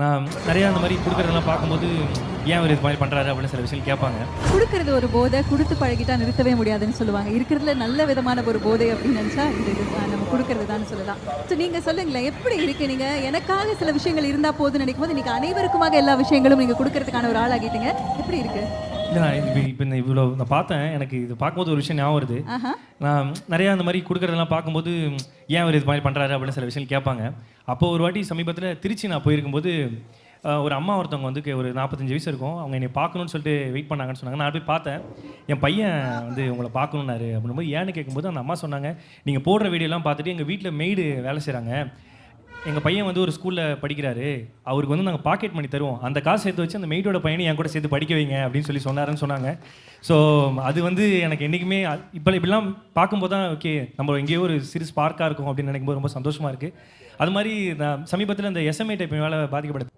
நான் நிறையா அந்த மாதிரி கொடுக்குறதெல்லாம் பார்க்கும்போது ஏன் அவர் இது மாதிரி பண்ணுறாரு அப்படின்னு சில விஷயம் கேட்பாங்க. குடுக்கிறது ஒரு போதை, குடுத்து பழகிட்டா நிறுத்தவே முடியாதுன்னு சொல்லுவாங்க. இருக்கிறதுல நல்ல விதமான ஒரு போதை அப்படின்னு நினச்சா இது நம்ம கொடுக்கறது தான் சொல்லலாம். ஸோ நீங்கள் சொல்லுங்களேன், எப்படி இருக்கு? நீங்கள் எனக்காக சில விஷயங்கள் இருந்தால் போதும்னு நினைக்கும் போது நீங்கள் அனைவருக்குமாக எல்லா விஷயங்களும் நீங்கள் கொடுக்கறதுக்கான ஒரு ஆள் ஆகிட்டீங்க. எப்படி இருக்கு? இல்லை, நான் இப்போ இந்த இவ்வளோ நான் பார்த்தேன். எனக்கு இது பார்க்கும்போது ஒரு விஷயம் ஞாபகம் வருது. நான் நிறையா அந்த மாதிரி கொடுக்குறதெல்லாம் பார்க்கும்போது ஏன் அவர் இது மாதிரி பண்ணுறாரு அப்படின்னு சில விஷயம் கேட்பாங்க. அப்போது ஒரு வாட்டி சமீபத்தில் திருச்சி நான் போயிருக்கும்போது ஒரு அம்மா ஒருத்தவங்க வந்து ஒரு 45 வயசு இருக்கும். அவங்க என்னை பார்க்கணுன்னு சொல்லிட்டு வெயிட் பண்ணாங்கன்னு சொன்னாங்க. நான் போய் பார்த்தேன். என் பையன் வந்து உங்களை பார்க்கணுன்னாரு அப்படின்போது ஏன்னு கேட்கும்போது அந்த அம்மா சொன்னாங்க, நீங்கள் போடுற வீடியோலாம் பார்த்துட்டு எங்கள் வீட்டில் மெய்டு வேலை செய்கிறாங்க. எங்கள் பையன் வந்து ஒரு ஸ்கூலில் படிக்கிறாரு. அவருக்கு வந்து நாங்கள் பாக்கெட் மணி தருவோம். அந்த காசு சேர்த்து வச்சு அந்த மெய்டோட பையனை என் கூட சேர்த்து படிக்க வைங்க அப்படின்னு சொல்லி சொன்னாருன்னு சொன்னாங்க. ஸோ அது வந்து எனக்கு என்றைக்குமே இப்படிலாம் பார்க்கும்போது தான் ஓகே, நம்ம எங்கேயோ ஒரு சிறு ஸ்பார்க்காக இருக்கும் அப்படின்னு நினைக்கும்போது ரொம்ப சந்தோஷமாக இருக்குது. அது மாதிரி நான் சமீபத்தில் இந்த எஸ்எம்ஏ டைப் வேலை பாதிக்கப்பட்டது.